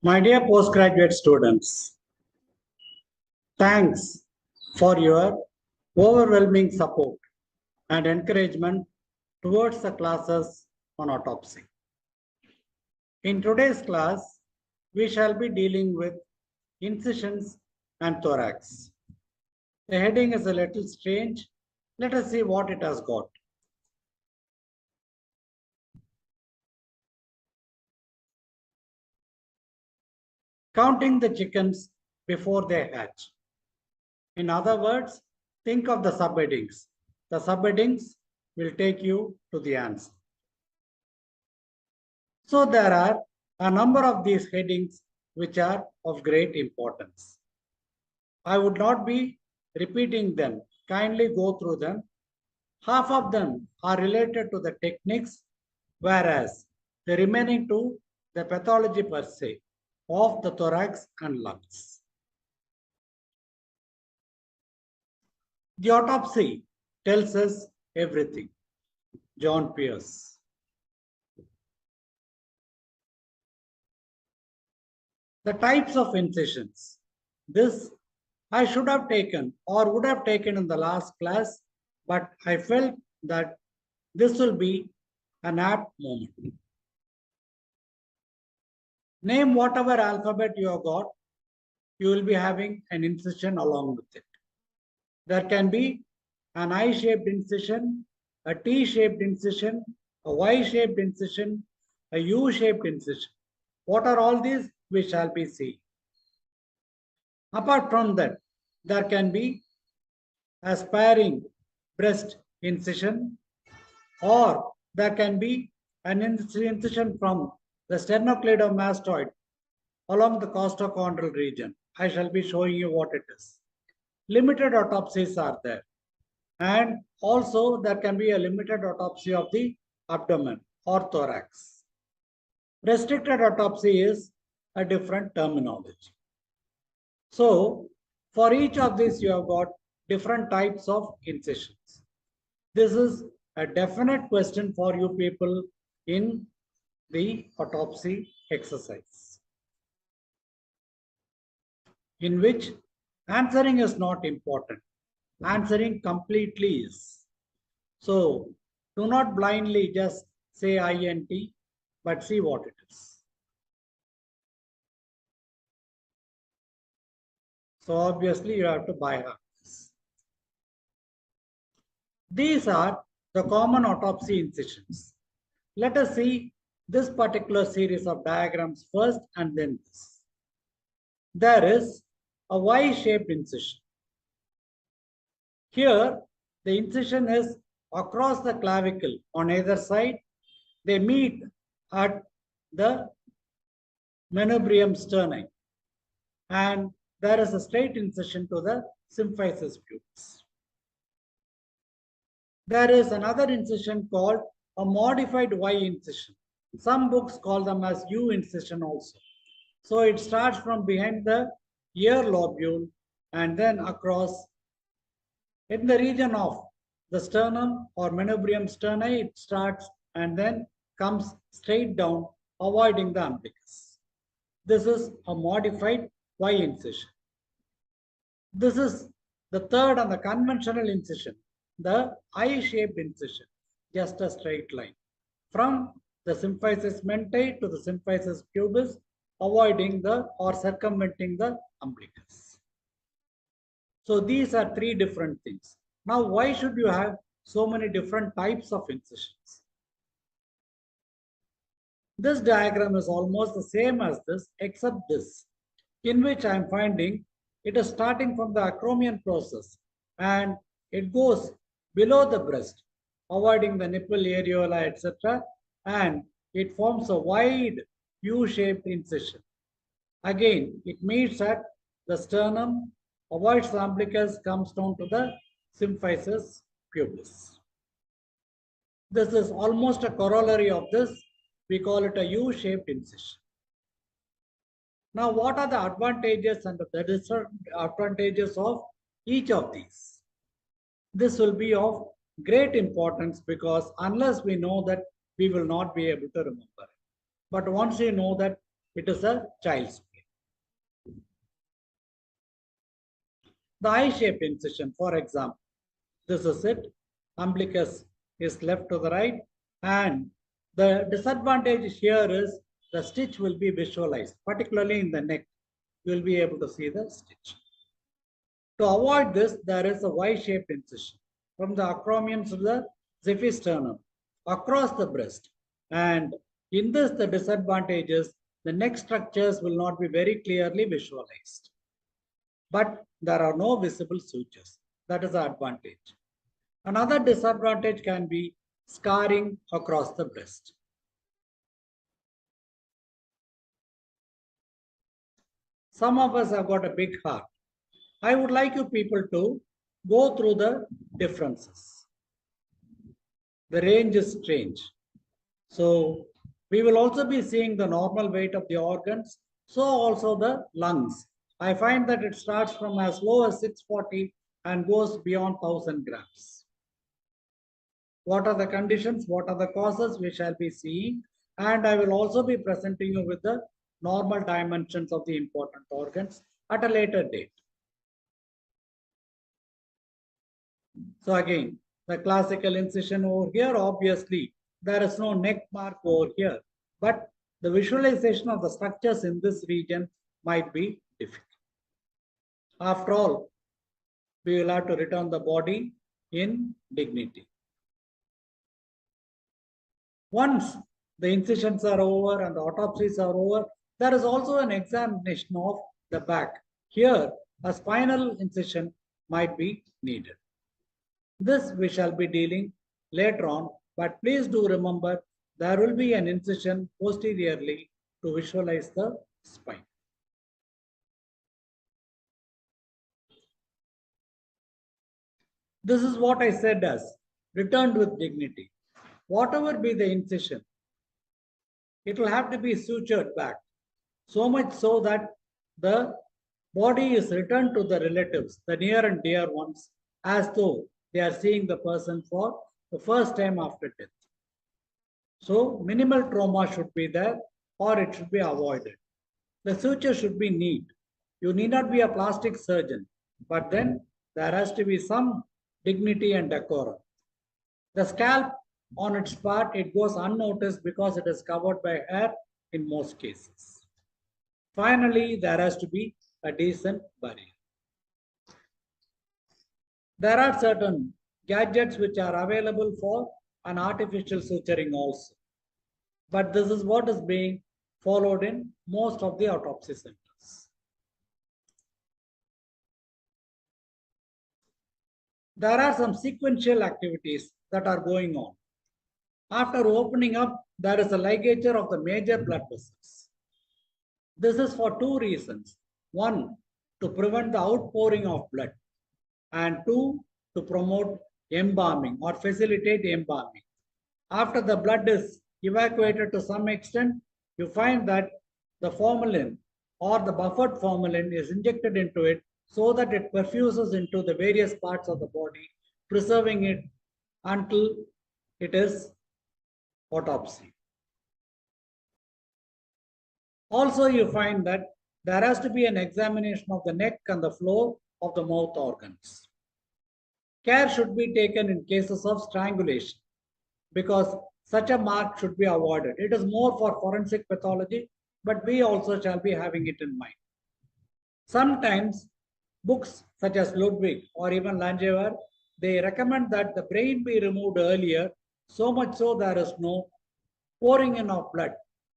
My dear postgraduate students, thanks for your overwhelming support and encouragement towards the classes on autopsy. In today's class, we shall be dealing with incisions and thorax. The heading is a little strange. Let us see what it has got. Counting the chickens before they hatch. In other words, think of the subheadings. The subheadings will take you to the answer. So there are a number of these headings which are of great importance. I would not be repeating them. Kindly go through them. Half of them are related to the techniques, whereas the remaining two, the pathology per se of the thorax and lungs. The autopsy tells us everything. John Pierce. The types of incisions. This I should have taken or would have taken in the last class, but I felt that this will be an apt moment. Name whatever alphabet you have got, you will be having an incision along with it. There can be an I-shaped incision, a T-shaped incision, a Y-shaped incision, a U-shaped incision. What are all these? We shall be seeing. Apart from that, there can be a sparing breast incision, or there can be an incision from the sternocleidomastoid along the costochondral region. I shall be showing you what it is. Limited autopsies are there. And also there can be a limited autopsy of the abdomen or thorax. Restricted autopsy is a different terminology. So for each of these, you have got different types of incisions. This is a definite question for you people in the autopsy exercise, in which answering is not important. Answering completely is. So do not blindly just say INT, but see what it is. So obviously you have to buy this. These are the common autopsy incisions. Let us see this particular series of diagrams first and then this. There is a Y-shaped incision. Here, the incision is across the clavicle on either side. They meet at the manubrium sterni, and there is a straight incision to the symphysis pubis. There is another incision called a modified Y incision. Some books call them as U incision also. So it starts from behind the ear lobule and then across in the region of the sternum or manubrium sterni. It starts and then comes straight down, avoiding the umbilicus. This is a modified Y incision. This is the third and the conventional incision, the I-shaped incision, just a straight line from the symphysis mentae to the symphysis pubis, avoiding the or circumventing the umbilicus. So these are three different things. Now, why should you have so many different types of incisions? This diagram is almost the same as this, except this, in which I am finding it is starting from the acromion process and it goes below the breast, avoiding the nipple, areola, etc. And it forms a wide U-shaped incision. Again, it meets at the sternum, avoids the umbilicus, comes down to the symphysis pubis. This is almost a corollary of this. We call it a U-shaped incision. Now, what are the advantages and the disadvantages of each of these? This will be of great importance because unless we know that, we will not be able to remember it. But once you know that, it is a child's play. The eye-shaped incision, for example, this is it. Umbilicus is left to the right, and the disadvantage here is the stitch will be visualized, particularly in the neck. You will be able to see the stitch. To avoid this, there is a Y-shaped incision from the acromion to the xiphisternum across the breast. And in this, the disadvantage is the neck structures will not be very clearly visualized. But there are no visible sutures. That is the advantage. Another disadvantage can be scarring across the breast. Some of us have got a big heart. I would like you people to go through the differences. The range is strange. So we will also be seeing the normal weight of the organs. So also the lungs. I find that it starts from as low as 640 and goes beyond 1000 grams. What are the conditions? What are the causes? We shall be seeing. And I will also be presenting you with the normal dimensions of the important organs at a later date. So again, the classical incision over here, obviously, there is no neck mark over here, but the visualization of the structures in this region might be difficult. After all, we will have to return the body in dignity. Once the incisions are over and the autopsies are over, there is also an examination of the back. Here, a spinal incision might be needed. This we shall be dealing later on, but please do remember there will be an incision posteriorly to visualize the spine. This is what I said as returned with dignity. Whatever be the incision, it will have to be sutured back. So much so that the body is returned to the relatives, the near and dear ones, as though they are seeing the person for the first time after death. So minimal trauma should be there or it should be avoided. The suture should be neat. You need not be a plastic surgeon, but then there has to be some dignity and decorum. The scalp on its part, it goes unnoticed because it is covered by hair in most cases. Finally, there has to be a decent burial. There are certain gadgets which are available for an artificial suturing also. But this is what is being followed in most of the autopsy centers. There are some sequential activities that are going on. After opening up, there is a ligature of the major blood vessels. This is for two reasons. One, to prevent the outpouring of blood, and two, to promote embalming or facilitate embalming. After the blood is evacuated to some extent, you find that the formalin or the buffered formalin is injected into it so that it perfuses into the various parts of the body, preserving it until it is autopsy. Also, you find that there has to be an examination of the neck and the floor of the mouth organs. Care should be taken in cases of strangulation because such a mark should be avoided. It is more for forensic pathology, but we also shall be having it in mind. Sometimes books such as Ludwig or even Langever, they recommend that the brain be removed earlier, so much so there is no pouring in of blood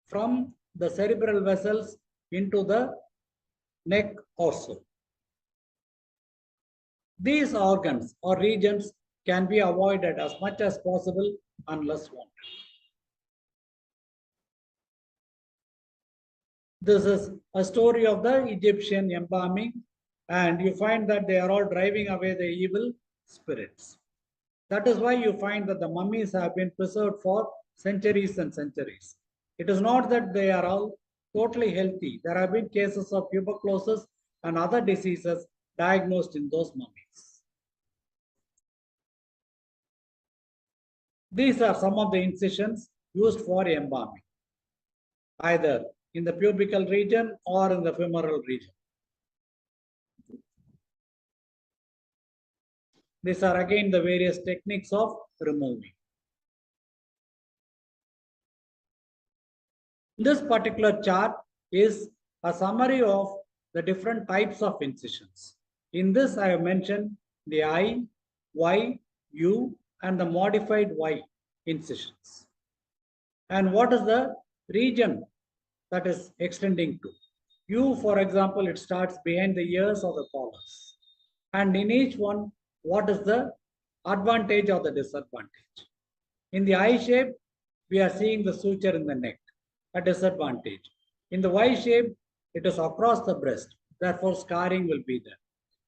from the cerebral vessels into the neck also. These organs or regions can be avoided as much as possible unless wanted. This is a story of the Egyptian embalming, and you find that they are all driving away the evil spirits. That is why you find that the mummies have been preserved for centuries and centuries. It is not that they are all totally healthy. There have been cases of tuberculosis and other diseases diagnosed in those mummies. These are some of the incisions used for embalming, either in the pubical region or in the femoral region. These are again the various techniques of removing. This particular chart is a summary of the different types of incisions. In this, I have mentioned the I, Y, U, and the modified Y incisions. And what is the region that is extending to? U, for example, it starts behind the ears or the thorax. And in each one, what is the advantage or the disadvantage? In the I shape, we are seeing the suture in the neck, a disadvantage. In the Y shape, it is across the breast, therefore scarring will be there.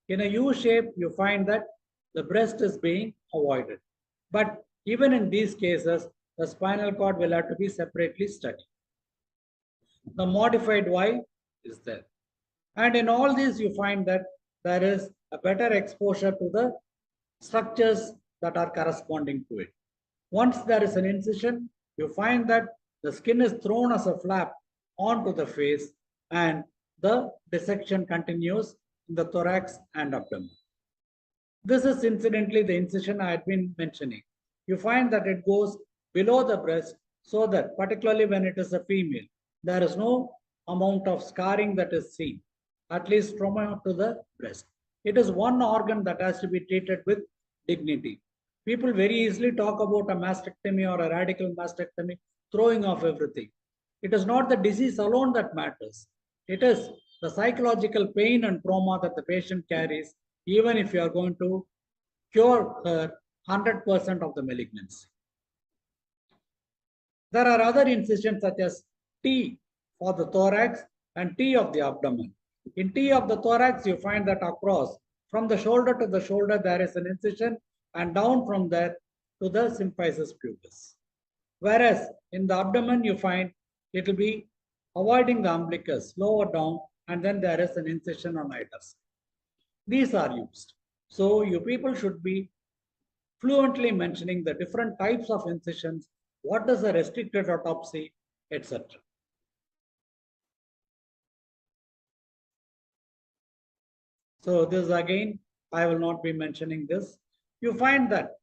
In a U shape, you find that the breast is being avoided. But even in these cases, the spinal cord will have to be separately studied. The modified Y is there. And in all these, you find that there is a better exposure to the structures that are corresponding to it. Once there is an incision, you find that the skin is thrown as a flap onto the face and the dissection continues in the thorax and abdomen. This is incidentally the incision I had been mentioning. You find that it goes below the breast so that particularly when it is a female, there is no amount of scarring that is seen, at least trauma to the breast. It is one organ that has to be treated with dignity. People very easily talk about a mastectomy or a radical mastectomy, throwing off everything. It is not the disease alone that matters. It is the psychological pain and trauma that the patient carries, even if you are going to cure her 100% of the malignancy. There are other incisions such as T for the thorax and T of the abdomen. In T of the thorax, you find that across from the shoulder to the shoulder, there is an incision, and down from there to the symphysis pubis. Whereas in the abdomen, you find it will be avoiding the umbilicus lower down, and then there is an incision on either side. These are used. So you people should be fluently mentioning the different types of incisions, what is a restricted autopsy, etc. So this again, I will not be mentioning this. You find that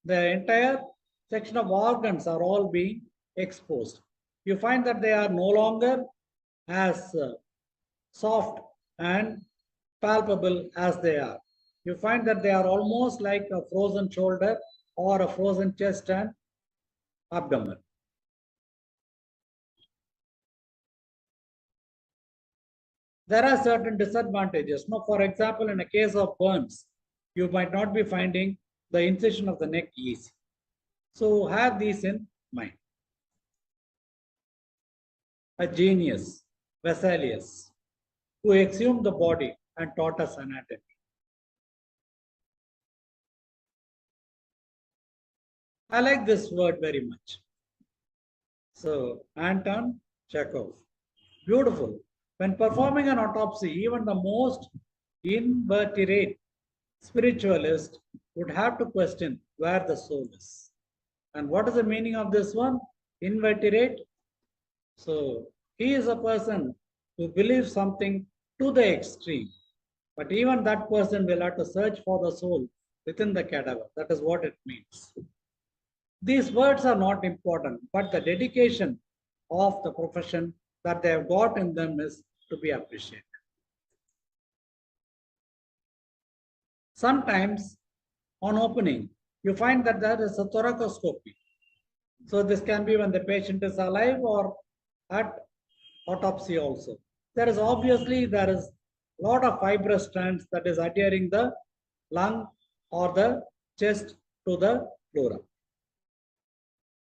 the entire section of organs are all being exposed. You find that they are no longer as soft and palpable as they are. You find that they are almost like a frozen shoulder or a frozen chest and abdomen. There are certain disadvantages. Now, for example, in a case of burns, you might not be finding the incision of the neck easy. So have these in mind. A genius, Vesalius, who exhumed the body and taught us anatomy. I like this word very much. So, Anton Chekhov. Beautiful. When performing an autopsy, even the most invertebrate spiritualist would have to question where the soul is. And what is the meaning of this one? Invertebrate. So, he is a person who believes something to the extreme. But even that person will have to search for the soul within the cadaver. That is what it means. These words are not important, but the dedication of the profession that they have got in them is to be appreciated. Sometimes on opening, you find that there is a thoracoscopy. So this can be when the patient is alive or at autopsy also. There is a lot of fibrous strands that is adhering the lung or the chest to the pleura.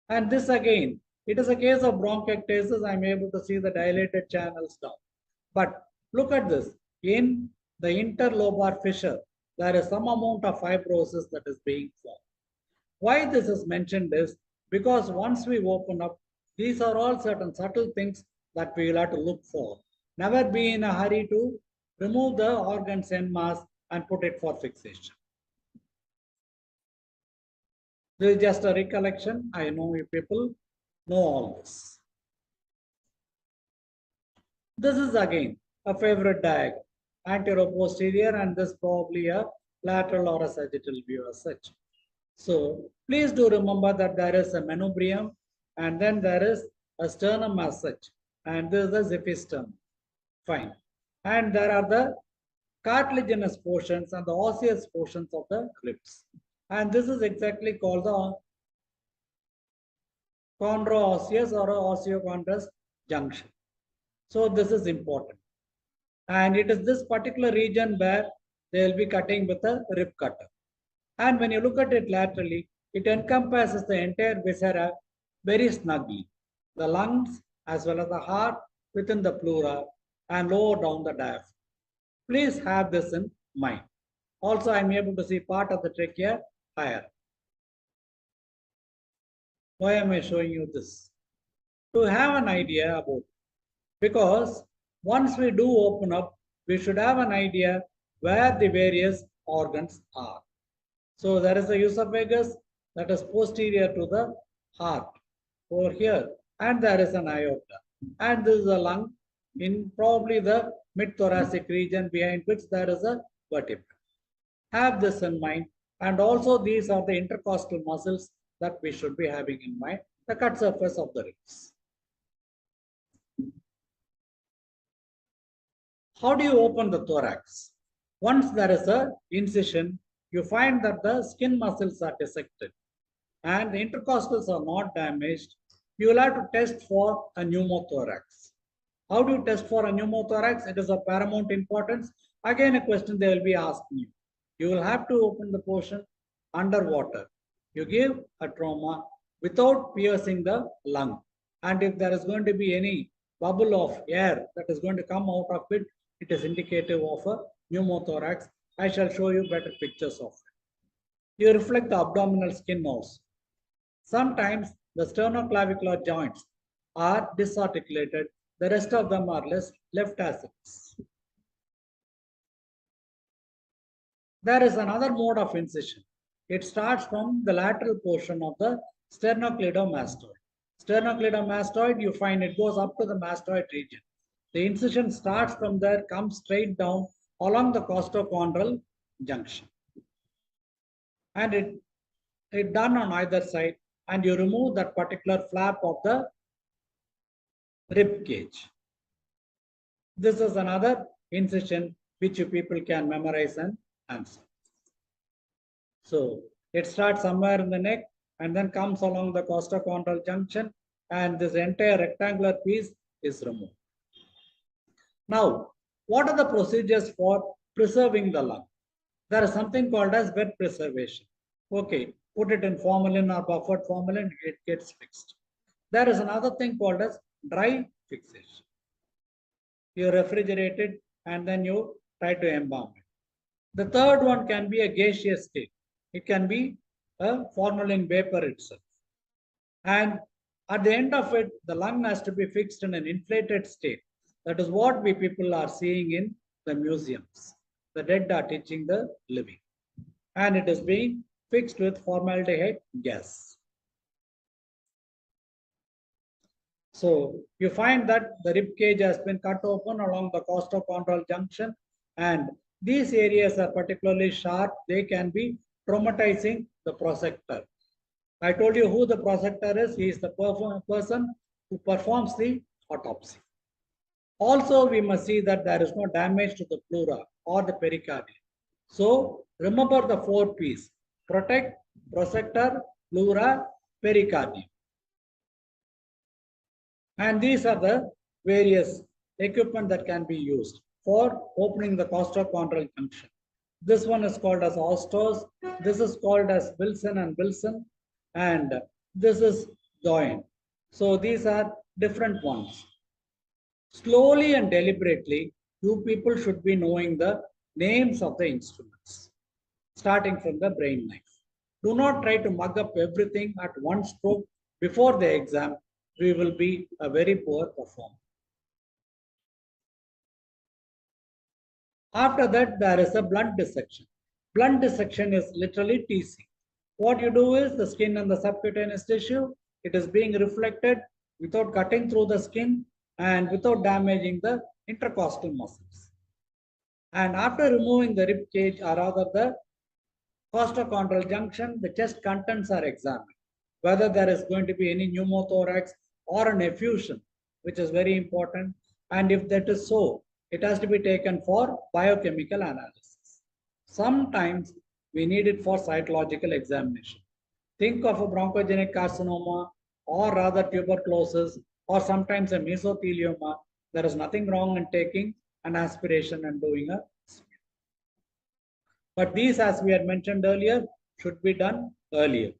And this again, it is a case of bronchiectasis. I'm able to see the dilated channels down. But look at this. In the interlobar fissure, there is some amount of fibrosis that is being formed. Why this is mentioned is because once we open up, these are all certain subtle things that we will have to look for. Never be in a hurry to remove the organs en masse and put it for fixation. This is just a recollection. I know you people know all this. This is again a favorite diagram, anterior-posterior, and this probably a lateral or a sagittal view as such. So please do remember that there is a manubrium and then there is a sternum as such, and this is the xiphisternum. Fine. And there are the cartilaginous portions and the osseous portions of the ribs. And this is exactly called the chondro-osseous or osteochondrous junction. So this is important. And it is this particular region where they will be cutting with a rib cutter. And when you look at it laterally, it encompasses the entire viscera very snugly. The lungs as well as the heart within the pleura and lower down the diaphragm. Please have this in mind. Also, I'm able to see part of the trachea higher. Why am I showing you this? To have an idea about it. Because once we do open up, we should have an idea where the various organs are. So there is a esophagus that is posterior to the heart over here, and there is an aorta. And this is a lung in probably the mid-thoracic region behind which there is a vertebra. Have this in mind. And also these are the intercostal muscles that we should be having in mind, the cut surface of the ribs. How do you open the thorax? Once there is a incision, you find that the skin muscles are dissected and the intercostals are not damaged. You will have to test for a pneumothorax. How do you test for a pneumothorax? It is of paramount importance. Again, a question they will be asking you. You will have to open the portion underwater. You give a trauma without piercing the lung. And if there is going to be any bubble of air that is going to come out of it, it is indicative of a pneumothorax. I shall show you better pictures of it. You reflect the abdominal skin also. Sometimes the sternoclavicular joints are disarticulated. The rest of them are left as it is. There is another mode of incision. It starts from the lateral portion of the sternocleidomastoid. Sternocleidomastoid, you find it goes up to the mastoid region. The incision starts from there, comes straight down along the costochondral junction. And it done on either side, and you remove that particular flap of the rib cage. This is another incision which you people can memorize and answer. So it starts somewhere in the neck and then comes along the costochondral junction, and this entire rectangular piece is removed. Now, what are the procedures for preserving the lung? There is something called as wet preservation. Okay, put it in formalin or buffered formalin, it gets fixed. There is another thing called as dry fixation. You refrigerate it and then you try to embalm it. The third one can be a gaseous state. It can be a formalin vapor itself. And at the end of it, the lung has to be fixed in an inflated state. That is what we people are seeing in the museums. The dead are teaching the living. And it is being fixed with formaldehyde gas. So you find that the rib cage has been cut open along the costochondral junction, and these areas are particularly sharp. They can be traumatizing the prosector. I told you who the prosector is. He is the person who performs the autopsy. Also, we must see that there is no damage to the pleura or the pericardium. So remember the 4 P's: protect, prosector, pleura, pericardium. And these are the various equipment that can be used for opening the costochondral junction. This one is called as R.A.T.S. This is called as Wilson and Wilson, and this is Doyen. So these are different ones. Slowly and deliberately, you people should be knowing the names of the instruments, starting from the brain knife. Do not try to mug up everything at one stroke before the exam. We will be a very poor performer. After that, there is a blunt dissection. Blunt dissection is literally teasing. What you do is the skin and the subcutaneous tissue, it is being reflected without cutting through the skin. and without damaging the intercostal muscles. And after removing the rib cage, or rather the costochondral junction, the chest contents are examined, whether there is going to be any pneumothorax or an effusion, which is very important. And if that is so, it has to be taken for biochemical analysis. Sometimes we need it for cytological examination. Think of a bronchogenic carcinoma, or rather tuberculosis, or sometimes a mesothelioma. There is nothing wrong in taking an aspiration and doing a smear. But these, as we had mentioned earlier, should be done earlier.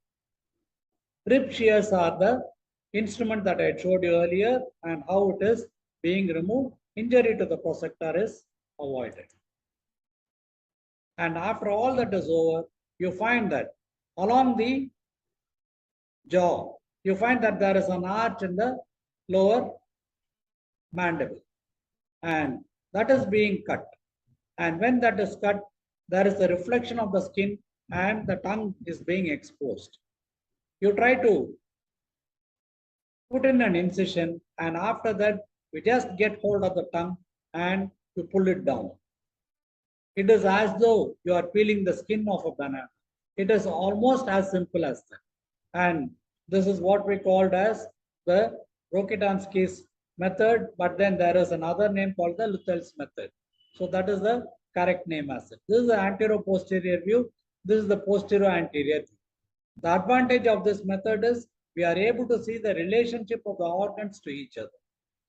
Rib shears are the instrument that I showed you earlier, and how it is being removed. Injury to the prosector is avoided. And after all that is over, you find that along the jaw, you find that there is an arch in the lower mandible, and that is being cut. And when that is cut, there is a reflection of the skin and the tongue is being exposed. You try to put in an incision, and after that, we just get hold of the tongue and you pull it down. It is as though you are peeling the skin of a banana. It is almost as simple as that. And this is what we called as the Rokitansky's method, but then there is another name called the Luthel's method. So that is the correct name as it. This is the anterior-posterior view. This is the posterior-anterior view. The advantage of this method is we are able to see the relationship of the organs to each other,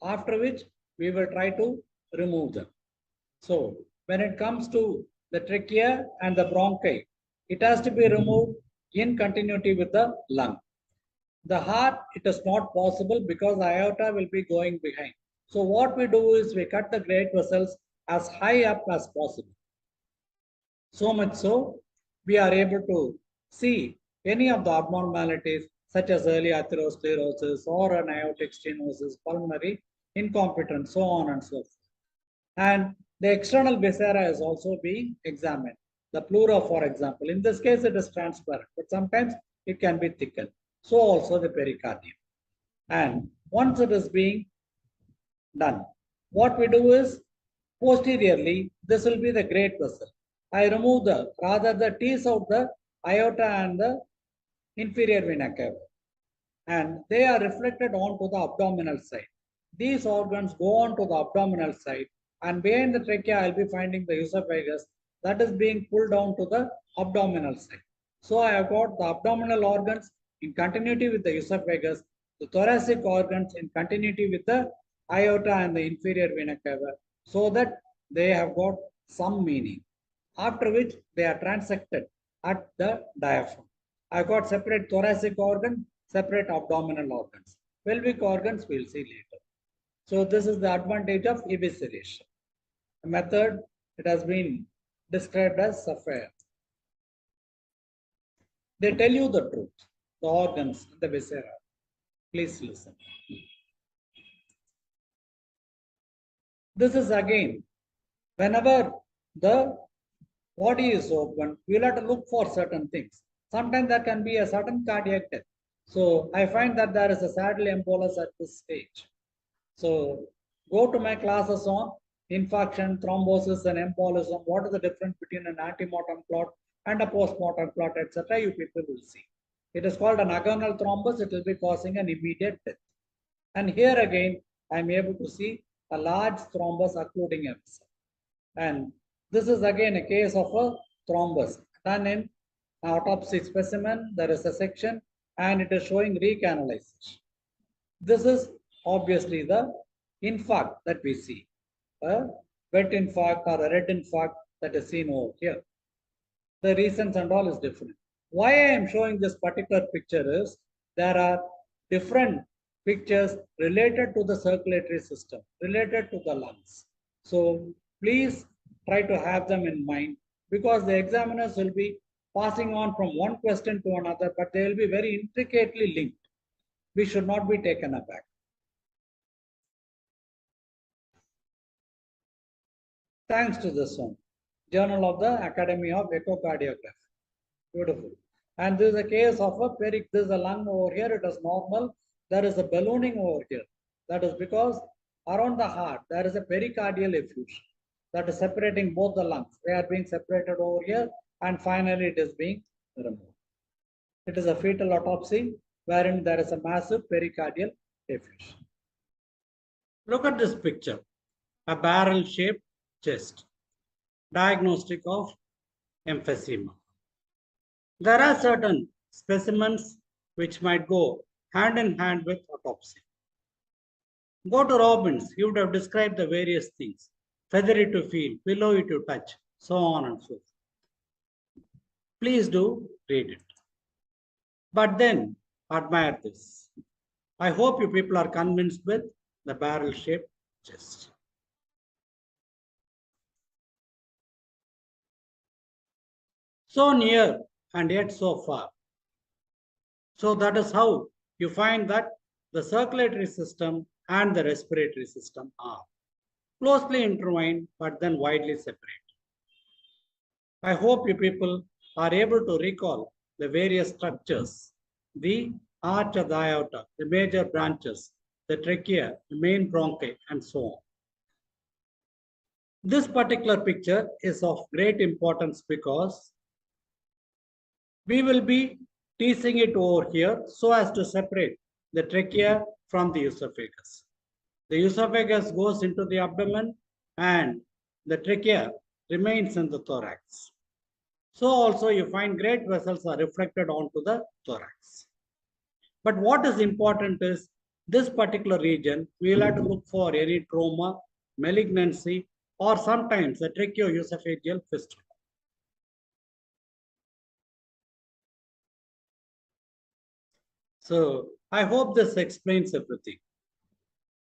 after which we will try to remove them. So when it comes to the trachea and the bronchi, it has to be removed in continuity with the lung. The heart, it is not possible because the aorta will be going behind. So what we do is we cut the great vessels as high up as possible. So much so, we are able to see any of the abnormalities such as early atherosclerosis or an aortic stenosis, pulmonary incompetence, so on and so forth. And the external viscera is also being examined. The pleura, for example, in this case it is transparent, but sometimes it can be thickened. So also the pericardium. And once it is being done, what we do is posteriorly, this will be the great vessel. I remove the tease out the aorta and the inferior vena cava, and they are reflected onto the abdominal side. These organs go on to the abdominal side, and behind the trachea, I'll be finding the esophagus that is being pulled down to the abdominal side. So I have got the abdominal organs in continuity with the esophagus, the thoracic organs in continuity with the aorta and the inferior vena cava, so that they have got some meaning. After which they are transected at the diaphragm. I got separate thoracic organ, separate abdominal organs. Pelvic organs we'll see later. So this is the advantage of evisceration. The method, it has been described as sapphire. They tell you the truth, the organs, the viscera. Please listen. This is again, whenever the body is open, we'll have to look for certain things. Sometimes there can be a sudden cardiac death. So I find that there is a saddle embolus at this stage. So go to my classes on infarction, thrombosis, and embolism. What is the difference between an antemortem clot and a postmortem clot, etc.? You people will see. It is called an agonal thrombus. It will be causing an immediate death. And here again, I'm able to see a large thrombus occluding a vessel. And this is again a case of a thrombus done in autopsy specimen. There is a section and it is showing recanalization. This is obviously the infarct that we see, a wet infarct or a red infarct that is seen over here. The reasons and all is different. Why I am showing this particular picture is there are different pictures related to the circulatory system, related to the lungs. So please try to have them in mind, because the examiners will be passing on from one question to another, but they will be very intricately linked. We should not be taken aback. Thanks to this one, Journal of the Academy of Echocardiography. Beautiful. And this is a case of a this is a lung over here, it is normal. There is a ballooning over here. That is because around the heart, there is a pericardial effusion that is separating both the lungs. They are being separated over here, and finally it is being removed. It is a fetal autopsy wherein there is a massive pericardial effusion. Look at this picture, a barrel-shaped chest, diagnostic of emphysema. There are certain specimens which might go hand in hand with autopsy. Go to Robbins, he would have described the various things, feathery to feel, pillowy to touch, so on and so forth. Please do read it. But then admire this. I hope you people are convinced with the barrel-shaped chest. So near and yet so far. So that is how you find that the circulatory system and the respiratory system are closely intertwined but then widely separate. I hope you people are able to recall the various structures, the arch of the aorta, the major branches, the trachea, the main bronchi, and so on. This particular picture is of great importance because we will be teasing it over here so as to separate the trachea from the esophagus. The esophagus goes into the abdomen and the trachea remains in the thorax. So also you find great vessels are reflected onto the thorax. But what is important is this particular region, we will have to look for any trauma, malignancy, or sometimes a tracheoesophageal fistula. So I hope this explains everything.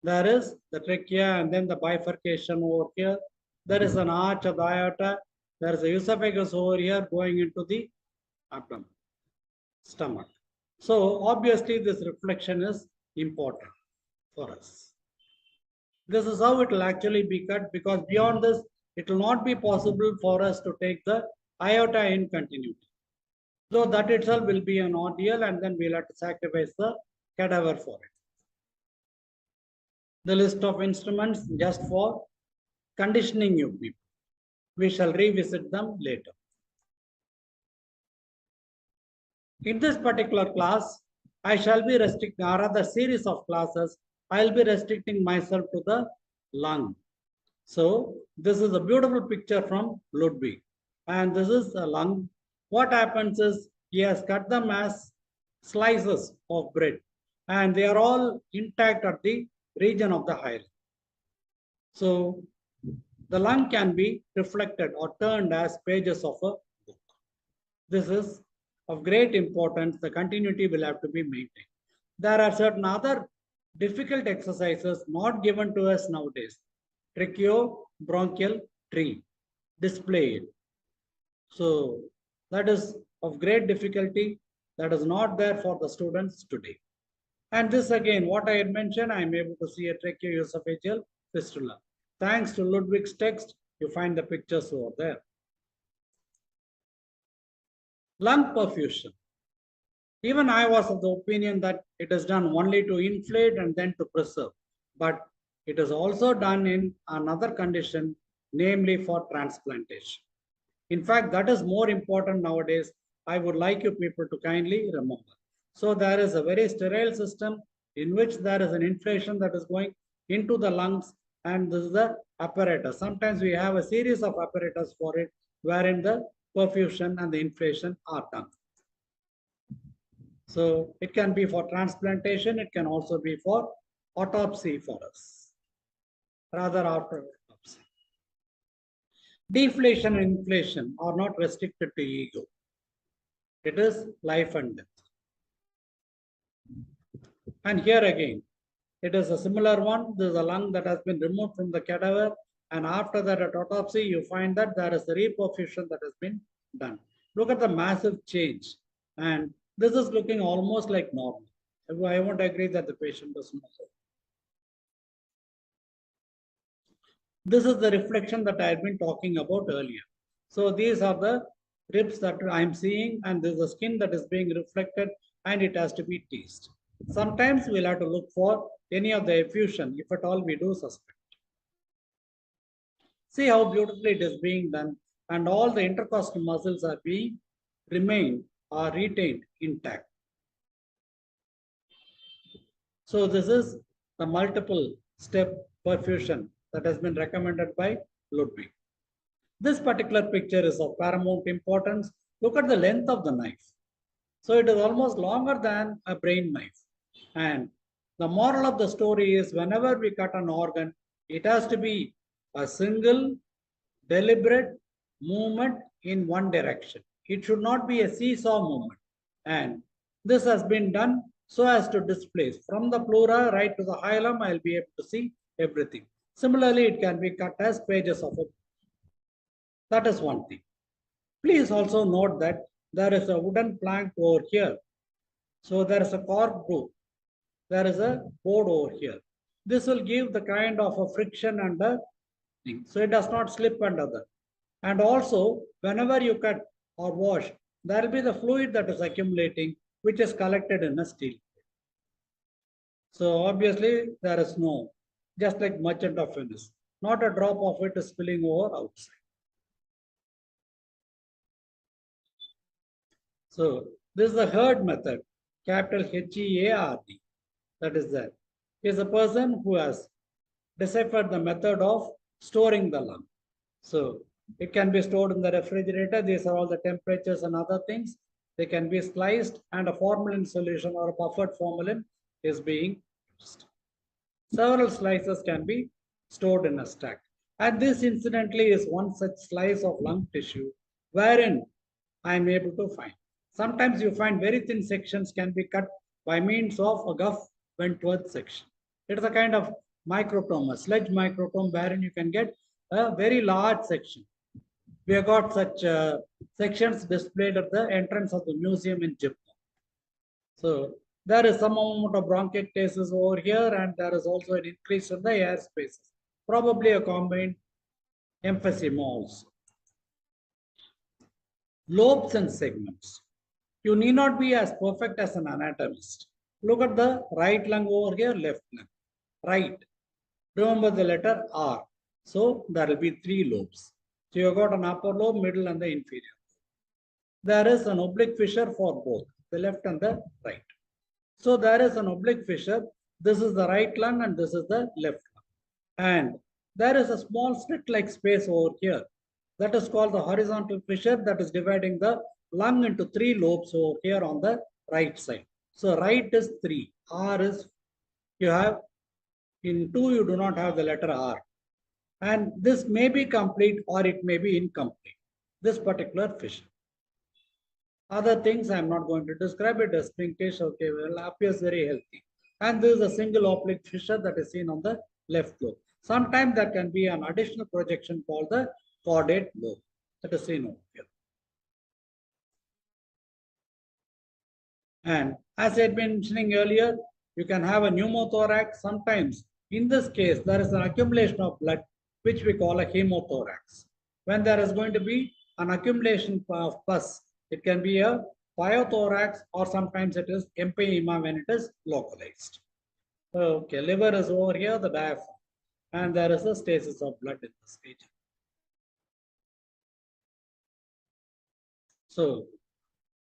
There is the trachea and then the bifurcation over here. There is an arch of the aorta. There is a esophagus over here going into the abdomen, stomach. So obviously this reflection is important for us. This is how it will actually be cut, because beyond this, it will not be possible for us to take the aorta in continuity. So that itself will be an ordeal, and then we'll have to sacrifice the cadaver for it. The list of instruments just for conditioning you people. We shall revisit them later. In this particular class, I shall be restricting, or rather series of classes, I will be restricting myself to the lung. So this is a beautiful picture from Ludwig, and this is a lung. What happens is he has cut them as slices of bread, and they are all intact at the region of the hymen. So the lung can be reflected or turned as pages of a book. This is of great importance. The continuity will have to be maintained. There are certain other difficult exercises not given to us nowadays. Tracheobronchial tree, display it. So that is of great difficulty. That is not there for the students today. And this again, what I had mentioned, I am able to see a tracheoesophageal fistula. Thanks to Ludwig's text, you find the pictures over there. Lung perfusion. Even I was of the opinion that it is done only to inflate and then to preserve. But it is also done in another condition, namely for transplantation. In fact, that is more important nowadays. I would like you people to kindly remember. So there is a very sterile system in which there is an inflation that is going into the lungs, and this is the apparatus. Sometimes we have a series of apparatus for it, wherein the perfusion and the inflation are done. So it can be for transplantation. It can also be for autopsy for us, rather after autopsy. Deflation and inflation are not restricted to ego. It is life and death. And here again, it is a similar one. This is a lung that has been removed from the cadaver. And after that, at autopsy, you find that there is a reperfusion that has been done. Look at the massive change. And this is looking almost like normal. I won't agree that the patient does not. This is the reflection that I had been talking about earlier. So these are the ribs that I'm seeing, and there's a skin that is being reflected, and it has to be teased. Sometimes we'll have to look for any of the effusion, if at all we do suspect. See how beautifully it is being done, and all the intercostal muscles are being retained intact. So this is the multiple step perfusion that has been recommended by Ludwig. This particular picture is of paramount importance. Look at the length of the knife. So it is almost longer than a brain knife. And the moral of the story is whenever we cut an organ, it has to be a single, deliberate movement in one direction. It should not be a seesaw movement. And this has been done so as to displace from the pleura right to the hilum. I'll be able to see everything. Similarly, it can be cut as pages of a book. That is one thing. Please also note that there is a wooden plank over here. So there is a cork group. There is a board over here. This will give the kind of a friction and a thing. So it does not slip under that. And also, whenever you cut or wash, there will be the fluid that is accumulating, which is collected in a steel. So obviously, there is no, just like merchant of Venice, not a drop of it is spilling over outside. So this is the herd method, capital HEARD. That is that. He is a person who has deciphered the method of storing the lung. So it can be stored in the refrigerator. These are all the temperatures and other things. They can be sliced, and a formalin solution or a buffered formalin is being used. Several slices can be stored in a stack. And this incidentally is one such slice of lung tissue wherein I am able to find. Sometimes you find very thin sections can be cut by means of a Guff Wentworth section. It is a kind of microtome, a sledge microtome, wherein you can get a very large section. We have got such sections displayed at the entrance of the museum in Japan. So there is some amount of bronchiectasis over here, and there is also an increase in the air spaces, probably a combined emphysema also. Lobes and segments. You need not be as perfect as an anatomist. Look at the right lung over here, left lung. Right. Remember the letter R. So there will be 3 lobes. So you have got an upper lobe, middle, and the inferior. There is an oblique fissure for both, the left and the right. So there is an oblique fissure. This is the right lung and this is the left lung. And there is a small slit-like space over here. That is called the horizontal fissure that is dividing the lung into 3 lobes over here on the right side. So right is 3. R is, you have, in 2 you do not have the letter R. And this may be complete or it may be incomplete, this particular fissure. Other things I am not going to describe it as pinkish, okay, well, appears very healthy. And this is a single oblique fissure that is seen on the left lobe. Sometimes there can be an additional projection called the caudate lobe that is seen over here. And as I had been mentioning earlier, you can have a pneumothorax. Sometimes in this case, there is an accumulation of blood, which we call a hemothorax. When there is going to be an accumulation of pus, it can be a pyothorax, or sometimes it is empyema when it is localized. Okay, liver is over here, the diaphragm, and there is a stasis of blood in this region. So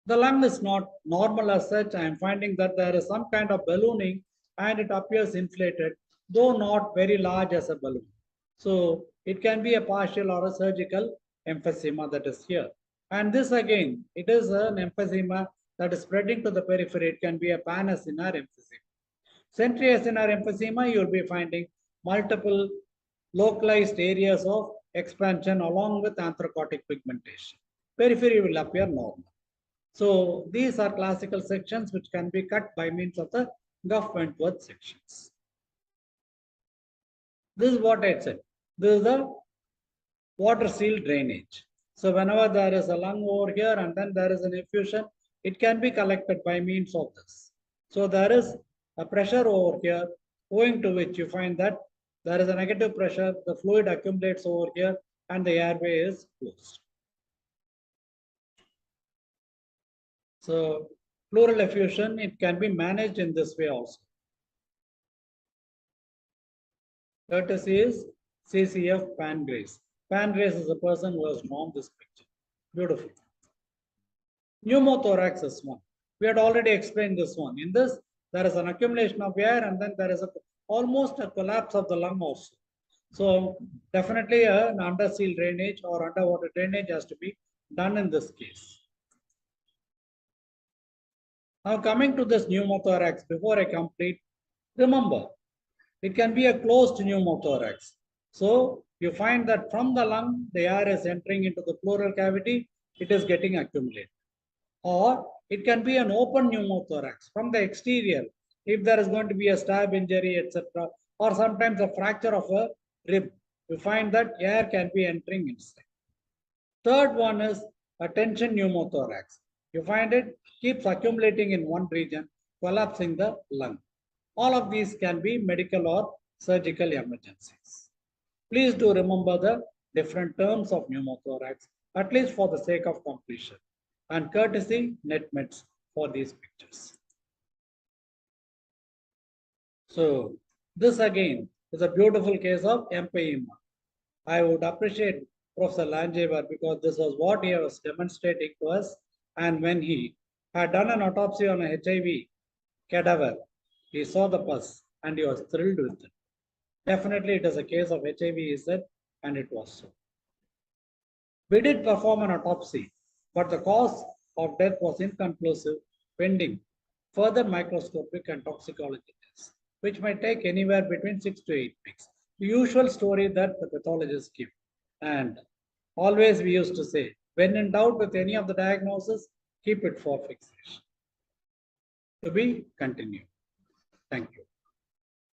the lung is not normal as such. I am finding that there is some kind of ballooning and it appears inflated, though not very large as a balloon. So it can be a partial or a surgical emphysema that is here. And this again, it is an emphysema that is spreading to the periphery. It can be a panacinar emphysema. Centriacinar emphysema, you will be finding multiple localized areas of expansion along with anthracotic pigmentation. Periphery will appear normal. So these are classical sections which can be cut by means of the Guff Wentworth sections. This is what I said. This is the water seal drainage. So whenever there is a lung over here and then there is an effusion, it can be collected by means of this. So there is a pressure over here, owing to which you find that there is a negative pressure, the fluid accumulates over here and the airway is closed. So pleural effusion, it can be managed in this way also. R.A.T.S is CCF Pancreas. Pancreas is the person who has drawn this picture. Beautiful. Pneumothorax is one. We had already explained this one. In this, there is an accumulation of air and then there is almost a collapse of the lung also. So definitely an undersea drainage or underwater drainage has to be done in this case. Now coming to this pneumothorax, before I complete, remember, it can be a closed pneumothorax. So you find that from the lung, the air is entering into the pleural cavity, it is getting accumulated. Or it can be an open pneumothorax from the exterior, if there is going to be a stab injury, etc., or sometimes a fracture of a rib, you find that air can be entering inside. Third one is a tension pneumothorax. You find it keeps accumulating in one region, collapsing the lung. All of these can be medical or surgical emergencies. Please do remember the different terms of pneumothorax, at least for the sake of completion. And courtesy NetMeds for these pictures. So this again is a beautiful case of empyema. I would appreciate Professor Langever because this was what he was demonstrating to us. And when he had done an autopsy on a HIV cadaver, he saw the pus and he was thrilled with it. Definitely it is a case of HIV, he said, and it was so. We did perform an autopsy, but the cause of death was inconclusive, pending further microscopic and toxicology tests, which might take anywhere between 6 to 8 weeks. The usual story that the pathologists give. And always we used to say, when in doubt with any of the diagnosis, keep it for fixation. To be continued. Thank you.